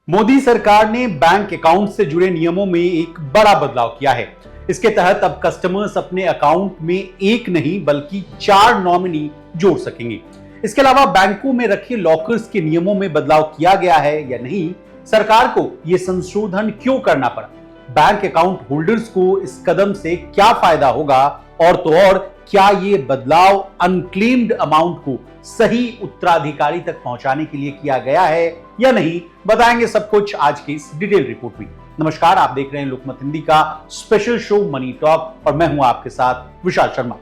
मोदी सरकार ने bank account से जुड़े नियमों में एक बड़ा बदलाव किया है। इसके तहत अब कस्टमर्स अपने अकाउंट में एक नहीं बल्कि 4 नॉमिनी जोड़ सकेंगे। इसके अलावा बैंकों में रखे लॉकर्स के नियमों में बदलाव किया गया है या नहीं, सरकार को यह संशोधन क्यों करना पड़ा, बैंक अकाउंट होल्डर्स को इस कदम से क्या फायदा होगा, और तो और क्या ये बदलाव अनक्लेम्ड अमाउंट को सही उत्तराधिकारी तक पहुंचाने के लिए किया गया है या नहीं, बताएंगे सब कुछ आज की इस डिटेल रिपोर्ट में। नमस्कार, आप देख रहे हैं लोकमत हिंदी का स्पेशल शो मनी टॉक और मैं हूं आपके साथ विशाल शर्मा।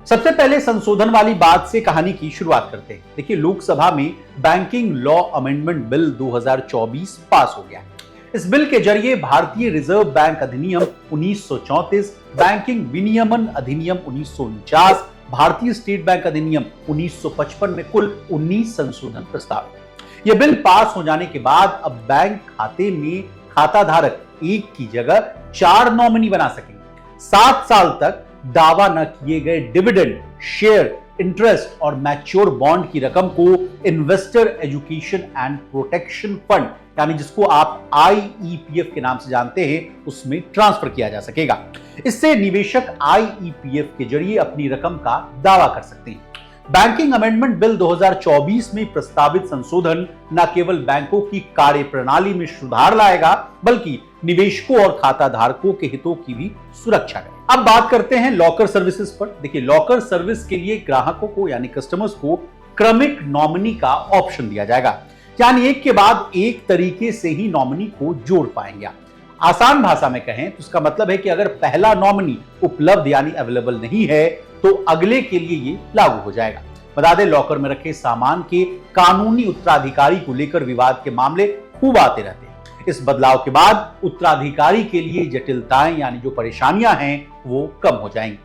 सबसे पहले संशोधन वाली बात से कहानी की शुरुआत करते हैं। देखिए, लोकसभा में बैंकिंग लॉ अमेंडमेंट बिल 2024 पास हो गया है। इस बिल के जरिए भारतीय रिजर्व बैंक अधिनियम 1934, बैंकिंग विनियमन अधिनियम 1949, भारतीय स्टेट बैंक अधिनियम 1955 में कुल 19 संशोधन प्रस्तावित। यह बिल पास हो जाने के बाद अब बैंक खाते में खाता धारक एक की जगह 4 नॉमिनी बना सकेंगे। 7 साल तक दावा न किए गए डिविडेंड, शेयर, इंटरेस्ट और मैच्योर बॉन्ड की रकम को investor education and protection fund, यानी जिसको आप आईईपीएफ के नाम से जानते हैं, उसमें ट्रांसफर किया जा सकेगा। इससे निवेशक आईईपीएफ के जरिए अपनी रकम का दावा कर सकते हैं। बैंकिंग अमेंडमेंट बिल 2024 में प्रस्तावित संशोधन न केवल बैंकों की कार्यप्रणाली में सुधार लाएगा, बल्कि निवेशकों और खाता धारकों के हितों की भी सुरक्षा करेगा। अब बात करते हैं लॉकर सर्विसेज पर। देखिए, लॉकर सर्विस के लिए ग्राहकों को यानी कस्टमर्स को क्रमिक नॉमिनी का ऑप्शन दिया जाएगा, यानी एक के बाद एक तरीके से ही नॉमिनी को जोड़ पाएंगे। आसान भाषा में कहें तो इसका मतलब है कि अगर पहला नॉमिनी उपलब्ध यानी अवेलेबल नहीं है तो अगले के लिए ये लागू हो जाएगा। बता दें, लॉकर में रखे सामान के कानूनी उत्तराधिकारी को लेकर विवाद के मामले खूब आते रहते हैं। इस बदलाव के बाद उत्तराधिकारी के लिए जटिलताएं यानी जो परेशानियां हैं वो कम हो जाएंगी।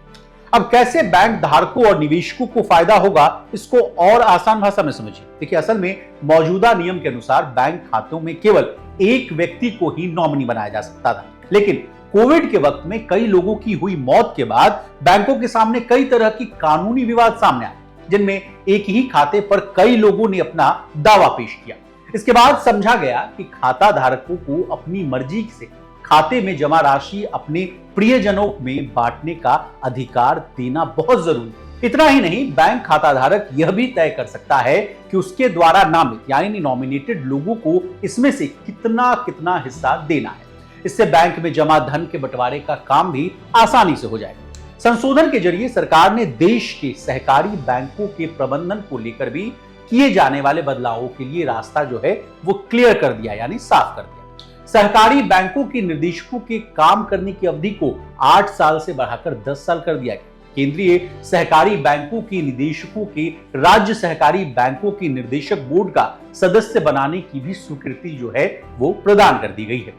अब कैसे बैंक धारकों और निवेशकों को फायदा होगा, इसको और आसान भाषा में समझिए। देखिए, असल में मौजूदा नियम के अनुसार बैंक खातों में केवल एक व्यक्ति को ही नॉमिनी बनाया जा सकता था, लेकिन कोविड के वक्त में कई लोगों की हुई मौत के बाद बैंकों के सामने कई तरह की कानूनी विवाद सामने आए, जिनमें एक ही खाते पर कई लोगों ने अपना दावा पेश किया। इसके बाद समझा गया कि खाता धारकों को अपनी मर्जी से खाते में जमा राशि अपने प्रियजनों में बांटने का अधिकार देना बहुत जरूरी है। इतना ही नहीं, बैंक खाता धारक यह भी तय कर सकता है कि उसके द्वारा नामित यानी नॉमिनेटेड लोगों को इसमें से कितना कितना हिस्सा देना है। इससे बैंक में जमा धन के बंटवारे का काम भी आसानी से हो जाएगा। संशोधन के जरिए सरकार ने देश के सहकारी बैंकों के प्रबंधन को लेकर भी किए जाने वाले बदलावों के लिए रास्ता जो है वो क्लियर कर दिया, यानी साफ कर दिया। सहकारी बैंकों के निर्देशकों के काम करने की अवधि को 8 साल से बढ़ाकर 10 साल कर दिया गया। केंद्रीय सहकारी बैंकों के निदेशकों के राज्य सहकारी बैंकों के निर्देशक बोर्ड का सदस्य बनाने की भी स्वीकृति जो है वो प्रदान कर दी गई है।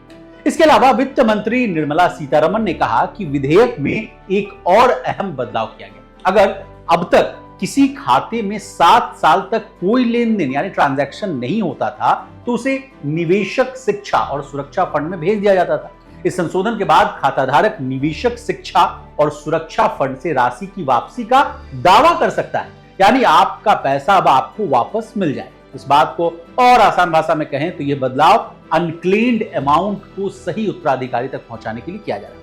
इसके अलावा वित्त मंत्री निर्मला सीतारमण ने कहा कि विधेयक में एक और अहम बदलाव किया गया। अगर अब तक किसी खाते में 7 साल तक कोई लेन देन यानी ट्रांजैक्शन नहीं होता था तो उसे निवेशक शिक्षा और सुरक्षा फंड में भेज दिया जाता था। इस संशोधन के बाद खाता धारक निवेशक शिक्षा और सुरक्षा फंड से राशि की वापसी का दावा कर सकता है, यानी आपका पैसा अब आपको वापस मिल जाए। इस बात को और आसान भाषा में कहें तो यह बदलाव अनक्लेम्ड अमाउंट को सही उत्तराधिकारी तक पहुंचाने के लिए किया जा रहा है।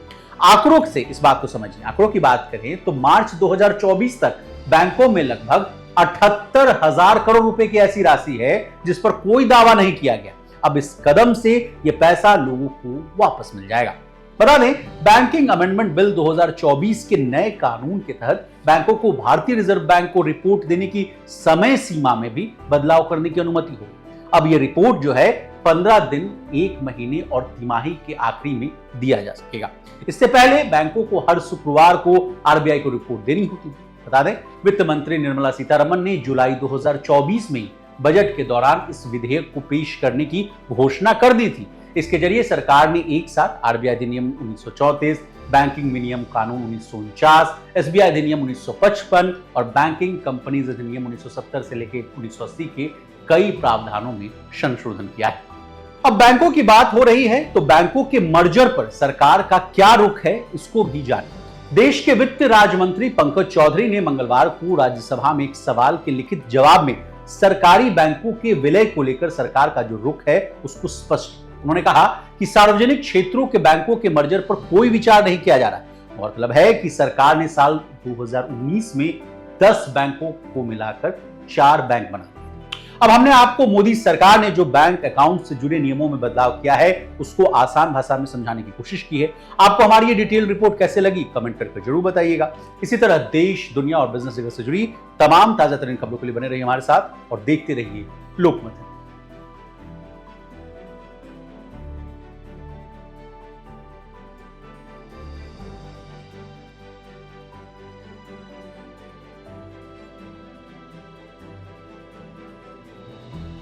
आंकड़ों से इस बात को समझिए। आंकड़ों की बात करें तो मार्च 2024 तक बैंकों में लगभग 78,000 करोड़ रुपए की ऐसी राशि है जिस पर कोई दावा नहीं किया गया। अब इस कदम से यह पैसा लोगों को वापस मिल जाएगा। बता दें, बैंकिंग अमेंडमेंट बिल 2024 के नए कानून के तहत बैंकों को भारतीय रिजर्व बैंक को रिपोर्ट देने की समय सीमा में भी बदलाव करने की अनुमति होगी। अब यह रिपोर्ट जो है 15 दिन, 1 महीने और तिमाही के आखिरी में दिया जा सकेगा। इससे पहले बैंकों को हर शुक्रवार को आरबीआई को रिपोर्ट देनी होती थी। बता दें, वित्त मंत्री निर्मला सीतारमण ने जुलाई 2024 में बजट के दौरान इस विधेयक को पेश करने की घोषणा कर दी थी। इसके जरिए सरकार ने एक साथ आरबीआई अधिनियम 1934, बैंकिंग विनियम कानून 1949, एसबीआई अधिनियम 1955 और बैंकिंग कंपनीज अधिनियम 1970 से लेकर 1980 के कई प्रावधानों में संशोधन किया है। अब बैंकों की बात हो रही है तो बैंकों के मर्जर पर सरकार का क्या रुख है, इसको भी जानिए। देश के वित्त राज्य मंत्री पंकज चौधरी ने मंगलवार को राज्यसभा में एक सवाल के लिखित जवाब में सरकारी बैंकों के विलय को लेकर सरकार का जो रुख है उसको स्पष्ट। उन्होंने कहा कि सार्वजनिक क्षेत्रों के बैंकों के मर्जर पर कोई विचार नहीं किया जा रहा। गौरतलब है कि सरकार ने साल 2019 में 10 बैंकों को मिलाकर 4 बैंक बना दिए। अब हमने आपको मोदी सरकार ने जो बैंक अकाउंट से जुड़े नियमों में बदलाव किया है उसको आसान भाषा में समझाने की कोशिश की है। आपको हमारी ये डिटेल रिपोर्ट कैसे लगी कमेंट करके जरूर बताइएगा। इसी तरह देश, दुनिया और बिजनेस जगत से जुड़ी तमाम ताजा तरीन खबरों के लिए बने रहिए हमारे साथ और देखते रहिए लोकमत।